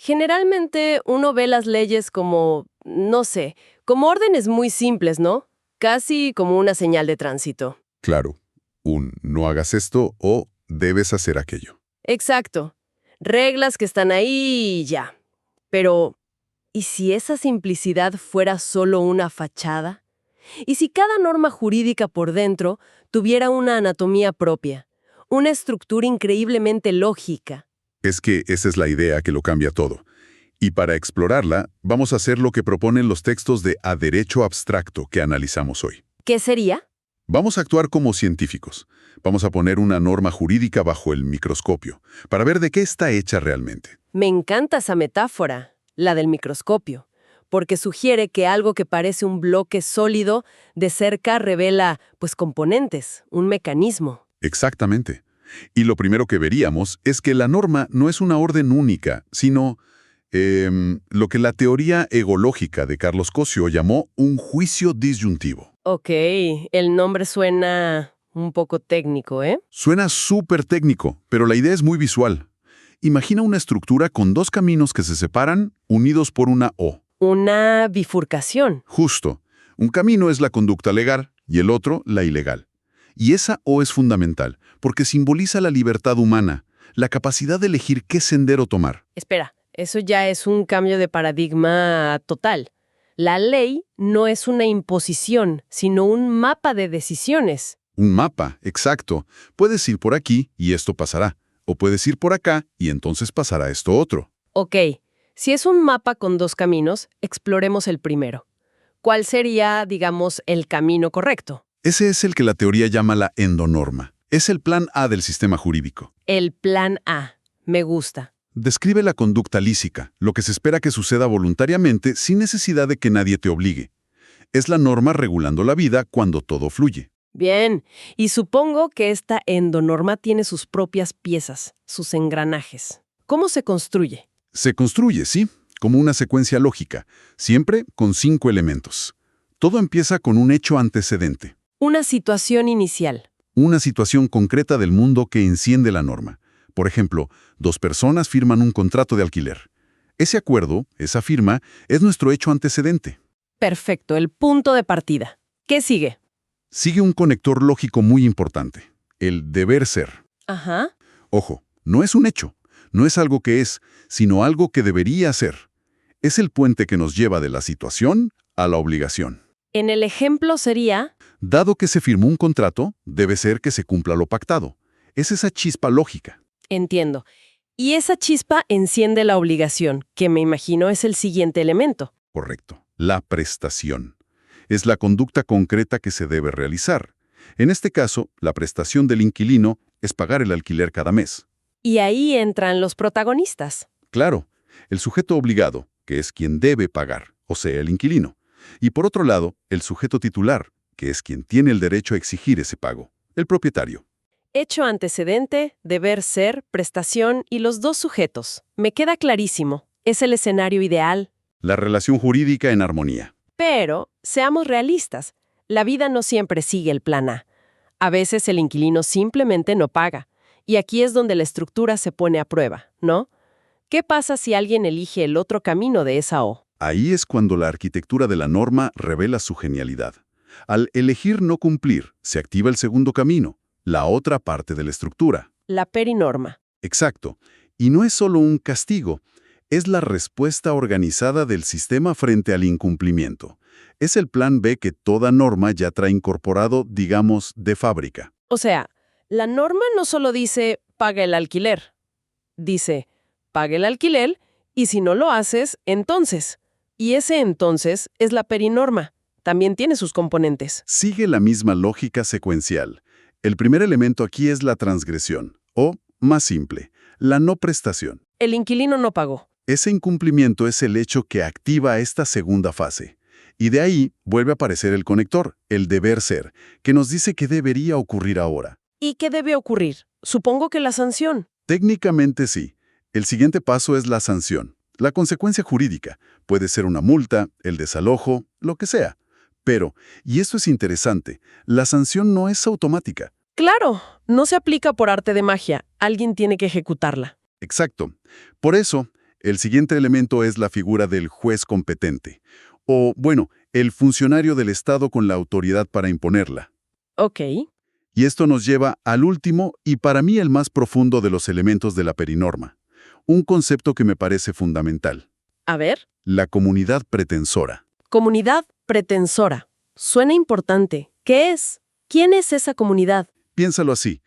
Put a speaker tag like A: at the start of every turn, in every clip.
A: Generalmente uno ve las leyes como, no sé, como órdenes muy simples, ¿no? Casi como una señal de tránsito.
B: Claro, un no hagas esto o debes hacer aquello.
A: Exacto. Reglas que están ahí y ya. Pero, ¿y si esa simplicidad fuera solo una fachada? ¿Y si cada norma jurídica por dentro tuviera una anatomía propia? Una estructura increíblemente lógica.
B: Es que esa es la idea que lo cambia todo. Y para explorarla, vamos a hacer lo que proponen los textos de A Derecho Abstracto que analizamos hoy.
A: ¿Qué sería?
B: Vamos a actuar como científicos. Vamos a poner una norma jurídica bajo el microscopio, para ver de qué está hecha realmente.
A: Me encanta esa metáfora, la del microscopio, porque sugiere que algo que parece un bloque sólido de cerca revela, pues, componentes, un mecanismo.
B: Exactamente. Y lo primero que veríamos es que la norma no es una orden única, sino lo que la teoría egológica de Carlos Cosio llamó un juicio disyuntivo.
A: Ok, el nombre suena un poco técnico, ¿eh?
B: Suena súper técnico, pero la idea es muy visual. Imagina una estructura con dos caminos que se separan, unidos por una O.
A: Una bifurcación.
B: Justo. Un camino es la conducta legal y el otro la ilegal. Y esa O es fundamental, porque simboliza la libertad humana, la capacidad de elegir qué sendero tomar.
A: Espera, eso ya es un cambio de paradigma total. La ley no es una imposición, sino un mapa de decisiones.
B: Un mapa, exacto. Puedes ir por aquí y esto pasará. O puedes ir por acá y entonces pasará esto otro.
A: Ok, si es un mapa con dos caminos, exploremos el primero. ¿Cuál sería, digamos, el camino correcto?
B: Ese es el que la teoría llama la endonorma. Es el plan A del sistema jurídico.
A: El plan A. Me gusta.
B: Describe la conducta lícita, lo que se espera que suceda voluntariamente sin necesidad de que nadie te obligue. Es la norma regulando la vida cuando todo fluye.
A: Bien, y supongo que esta endonorma tiene sus propias piezas, sus engranajes. ¿Cómo se construye?
B: Se construye, sí, como una secuencia lógica, siempre con 5 elementos. Todo empieza con un hecho antecedente,
A: Una situación inicial.
B: una situación concreta del mundo que enciende la norma. Por ejemplo, 2 personas firman un contrato de alquiler. Ese acuerdo, esa firma, es nuestro hecho antecedente.
A: Perfecto, el punto de partida. ¿Qué sigue?
B: Sigue un conector lógico muy importante, el deber ser.
A: Ajá.
B: Ojo, no es un hecho, no es algo que es, sino algo que debería ser. Es el puente que nos lleva de la situación a la obligación.
A: En el ejemplo sería...
B: Dado que se firmó un contrato, debe ser que se cumpla lo pactado. Es esa chispa lógica.
A: Entiendo. Y esa chispa enciende la obligación, que me imagino es el siguiente elemento.
B: Correcto. La prestación. Es la conducta concreta que se debe realizar. En este caso, la prestación del inquilino es pagar el alquiler cada mes.
A: Y ahí entran los protagonistas.
B: Claro, el sujeto obligado, que es quien debe pagar, o sea, el inquilino. Y por otro lado, el sujeto titular, que es quien tiene el derecho a exigir ese pago, el propietario.
A: Hecho antecedente, deber ser, prestación y los dos sujetos. Me queda clarísimo. Es el escenario ideal.
B: La relación jurídica en armonía.
A: Pero, seamos realistas, la vida no siempre sigue el plan A. A veces el inquilino simplemente no paga. Y aquí es donde la estructura se pone a prueba, ¿no? ¿Qué pasa si alguien elige el otro camino de esa O?
B: Ahí es cuando la arquitectura de la norma revela su genialidad. Al elegir no cumplir, se activa el segundo camino, la otra parte de la estructura.
A: La perinorma.
B: Exacto. Y no es solo un castigo, es la respuesta organizada del sistema frente al incumplimiento. Es el plan B que toda norma ya trae incorporado, digamos, de fábrica.
A: O sea, la norma no solo dice paga el alquiler. Dice paga el alquiler y si no lo haces, entonces. Y ese entonces es la perinorma. También tiene sus componentes.
B: Sigue la misma lógica secuencial. El primer elemento aquí es la transgresión, o, más simple, la no prestación.
A: El inquilino no pagó.
B: Ese incumplimiento es el hecho que activa esta segunda fase. Y de ahí vuelve a aparecer el conector, el deber ser, que nos dice que debería ocurrir ahora.
A: ¿Y qué debe ocurrir? Supongo que la sanción.
B: Técnicamente sí. El siguiente paso es la sanción. La consecuencia jurídica. Puede ser una multa, el desalojo, lo que sea. Pero, y esto es interesante, la sanción no es automática.
A: Claro, no se aplica por arte de magia. Alguien tiene que ejecutarla.
B: Exacto. Por eso, El siguiente elemento es la figura del juez competente, o, bueno, el funcionario del Estado con la autoridad para imponerla.
A: Ok.
B: Y esto nos lleva al último y para mí el más profundo de los elementos de la perinorma, un concepto que me parece fundamental,
A: A ver.
B: la comunidad pretensora.
A: Comunidad pretensora. Suena importante. ¿Qué es? ¿Quién es esa comunidad?
B: Piénsalo así,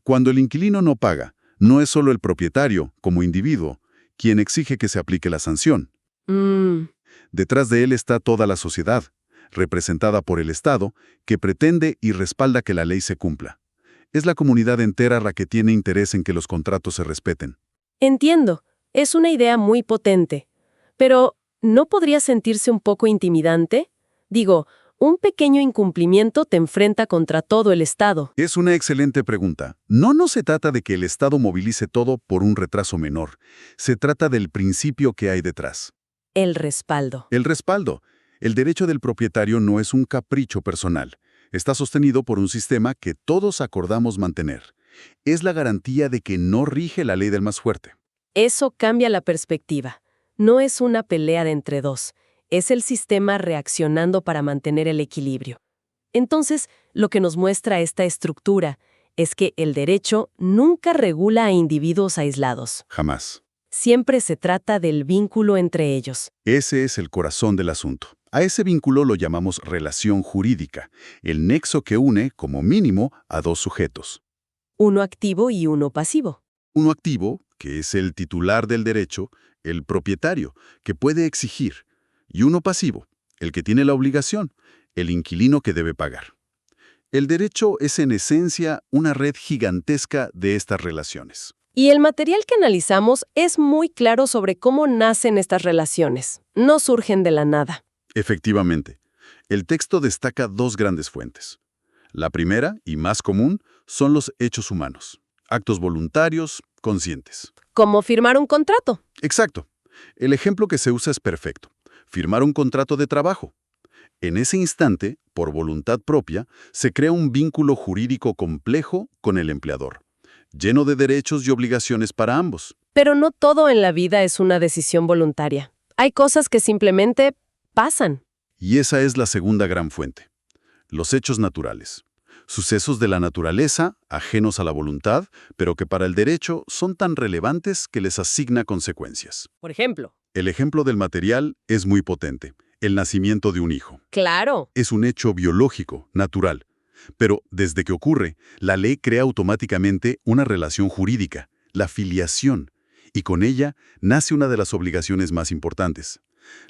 B: cuando el inquilino no paga, no es solo el propietario, como individuo, quien exige que se aplique la sanción.
A: Mmm.
B: Detrás de él está toda la sociedad, representada por el Estado, que pretende y respalda que la ley se cumpla. Es la comunidad entera la que tiene interés en que los contratos se respeten.
A: Entiendo. Es una idea muy potente. Pero, ¿no podría sentirse un poco intimidante? Digo, un pequeño incumplimiento te enfrenta contra todo el Estado.
B: Es una excelente pregunta. No se trata de que el Estado movilice todo por un retraso menor. Se trata del principio que hay detrás.
A: El respaldo.
B: El respaldo. El derecho del propietario no es un capricho personal. Está sostenido por un sistema que todos acordamos mantener. Es la garantía de que no rige la ley del más fuerte.
A: Eso cambia la perspectiva. No es una pelea de entre dos. Es el sistema reaccionando para mantener el equilibrio. Entonces, lo que nos muestra esta estructura es que el derecho nunca regula a individuos aislados.
B: Jamás.
A: Siempre se trata del vínculo entre ellos.
B: Ese es el corazón del asunto. A ese vínculo lo llamamos relación jurídica, el nexo que une, como mínimo, a dos sujetos.
A: Uno activo y uno pasivo.
B: Uno activo, que es el titular del derecho, el propietario, que puede exigir, y uno pasivo, el que tiene la obligación, el inquilino que debe pagar. El derecho es en esencia una red gigantesca de estas relaciones.
A: Y el material que analizamos es muy claro sobre cómo nacen estas relaciones. No surgen de la nada.
B: Efectivamente, el texto destaca dos grandes fuentes. La primera, y más común, son los hechos humanos, actos voluntarios, conscientes.
A: Como firmar un contrato.
B: Exacto. El ejemplo que se usa es perfecto. Firmar un contrato de trabajo. En ese instante, por voluntad propia, se crea un vínculo jurídico complejo con el empleador, lleno de derechos y obligaciones para ambos.
A: Pero no todo en la vida es una decisión voluntaria. Hay cosas que simplemente pasan.
B: Y esa es la segunda gran fuente. Los hechos naturales. Sucesos de la naturaleza, ajenos a la voluntad, pero que para el derecho son tan relevantes que les asigna consecuencias.
A: Por ejemplo.
B: El ejemplo del material es muy potente. El nacimiento de un hijo.
A: Claro.
B: Es un hecho biológico, natural. Pero desde que ocurre, la ley crea automáticamente una relación jurídica, la filiación, y con ella nace una de las obligaciones más importantes,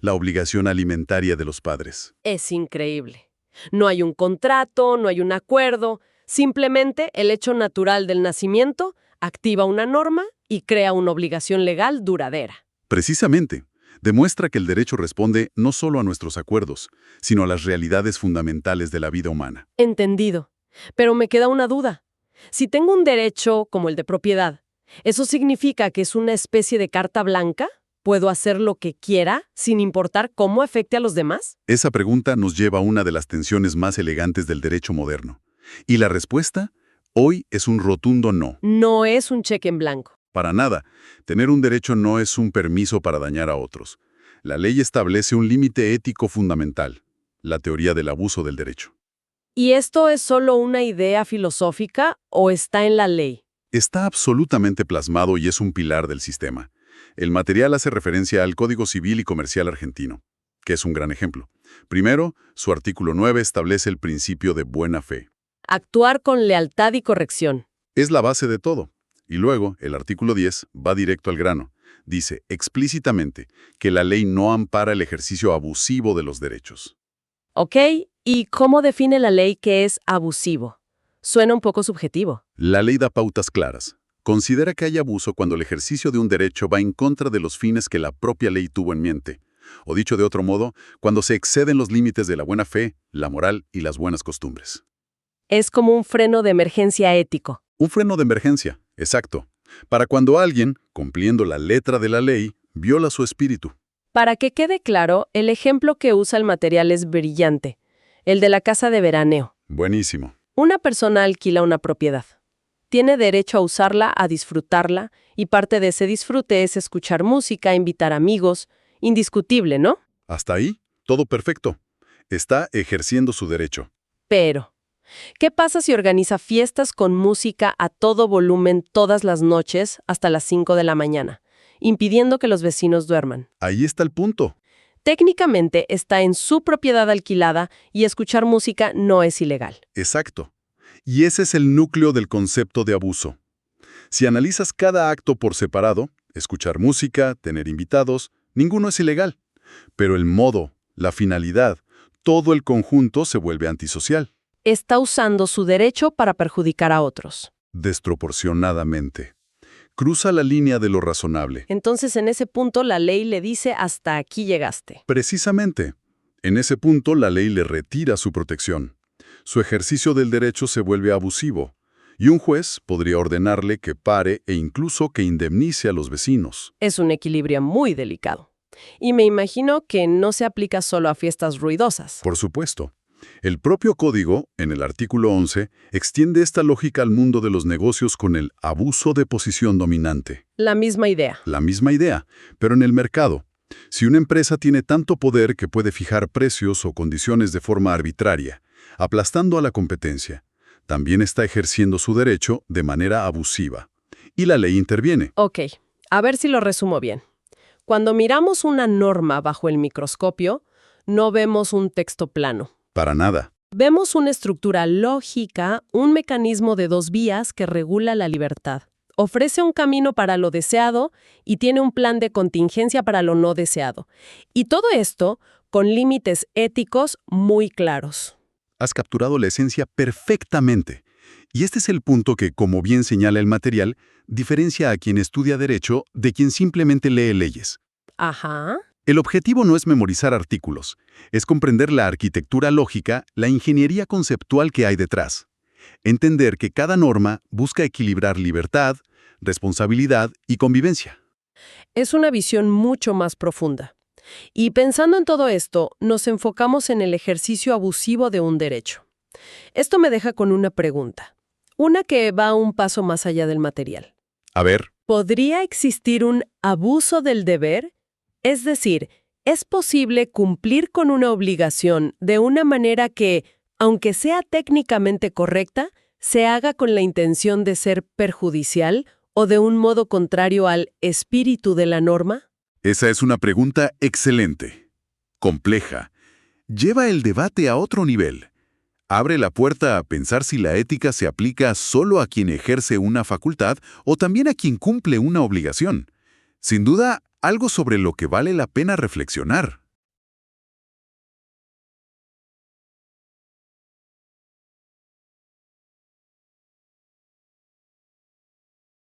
B: la obligación alimentaria de los padres.
A: Es increíble. No hay un contrato, no hay un acuerdo. Simplemente el hecho natural del nacimiento activa una norma y crea una obligación legal duradera.
B: Precisamente, demuestra que el derecho responde no solo a nuestros acuerdos, sino a las realidades fundamentales de la vida humana.
A: Entendido. Pero me queda una duda. Si tengo un derecho como el de propiedad, ¿eso significa que es una especie de carta blanca? ¿Puedo hacer lo que quiera sin importar cómo afecte a los demás?
B: Esa pregunta nos lleva a una de las tensiones más elegantes del derecho moderno. Y la respuesta, hoy, es un rotundo no.
A: No es un cheque en blanco.
B: Para nada. Tener un derecho no es un permiso para dañar a otros. La ley establece un límite ético fundamental, la teoría del abuso del derecho.
A: ¿Y esto es solo una idea filosófica o está en la ley?
B: Está absolutamente plasmado y es un pilar del sistema. El material hace referencia al Código Civil y Comercial argentino, que es un gran ejemplo. Primero, su artículo 9 establece el principio de buena fe.
A: Actuar con lealtad y corrección.
B: Es la base de todo. Y luego, el artículo 10 va directo al grano. Dice explícitamente que la ley no ampara el ejercicio abusivo de los derechos.
A: ¿Ok? ¿Y cómo define la ley que es abusivo? Suena un poco subjetivo.
B: La ley da pautas claras. Considera que hay abuso cuando el ejercicio de un derecho va en contra de los fines que la propia ley tuvo en mente. O dicho de otro modo, cuando se exceden los límites de la buena fe, la moral y las buenas costumbres.
A: Es como un freno de emergencia ético.
B: Un freno de emergencia, exacto. Para cuando alguien, cumpliendo la letra de la ley, viola su espíritu.
A: Para que quede claro, el ejemplo que usa el material es brillante. El de la casa de veraneo.
B: Buenísimo.
A: Una persona alquila una propiedad. Tiene derecho a usarla, a disfrutarla, y parte de ese disfrute es escuchar música, invitar amigos. Indiscutible, ¿no?
B: Hasta ahí, todo perfecto. Está ejerciendo su derecho.
A: Pero, ¿qué pasa si organiza fiestas con música a todo volumen todas las noches hasta las 5 de la mañana, impidiendo que los vecinos duerman?
B: Ahí está el punto.
A: Técnicamente está en su propiedad alquilada y escuchar música no es ilegal.
B: Exacto. Y ese es el núcleo del concepto de abuso. Si analizas cada acto por separado, escuchar música, tener invitados, ninguno es ilegal. Pero el modo, la finalidad, todo el conjunto se vuelve antisocial.
A: Está usando su derecho para perjudicar a otros.
B: Desproporcionadamente. Cruza la línea de lo razonable.
A: Entonces, en ese punto, la ley le dice hasta aquí llegaste.
B: Precisamente. En ese punto, la ley le retira su protección. Su ejercicio del derecho se vuelve abusivo, y un juez podría ordenarle que pare e incluso que indemnice a los vecinos.
A: Es un equilibrio muy delicado. Y me imagino que no se aplica solo a fiestas ruidosas.
B: Por supuesto. El propio código, en el artículo 11, extiende esta lógica al mundo de los negocios con el abuso de posición dominante.
A: La misma idea.
B: La misma idea, pero en el mercado. Si una empresa tiene tanto poder que puede fijar precios o condiciones de forma arbitraria, aplastando a la competencia, también está ejerciendo su derecho de manera abusiva. Y la ley interviene.
A: Ok, a ver si lo resumo bien. Cuando miramos una norma bajo el microscopio, no vemos un texto plano.
B: Para nada.
A: Vemos una estructura lógica, un mecanismo de dos vías que regula la libertad. Ofrece un camino para lo deseado y tiene un plan de contingencia para lo no deseado. Y todo esto con límites éticos muy claros.
B: Has capturado la esencia perfectamente. Y este es el punto que, como bien señala el material, diferencia a quien estudia derecho de quien simplemente lee leyes.
A: Ajá.
B: El objetivo no es memorizar artículos, es comprender la arquitectura lógica, la ingeniería conceptual que hay detrás. Entender que cada norma busca equilibrar libertad, responsabilidad y convivencia.
A: Es una visión mucho más profunda. Y pensando en todo esto, nos enfocamos en el ejercicio abusivo de un derecho. Esto me deja con una pregunta, una que va un paso más allá del material.
B: A ver,
A: ¿Podría existir un abuso del deber? Es decir, ¿es posible cumplir con una obligación de una manera que, aunque sea técnicamente correcta, se haga con la intención de ser perjudicial o de un modo contrario al espíritu de la norma?
B: esa es una pregunta excelente, compleja. Lleva el debate a otro nivel. Abre la puerta a pensar si la ética se aplica solo a quien ejerce una facultad o también a quien cumple una obligación. Sin duda, algo sobre lo que vale la pena reflexionar.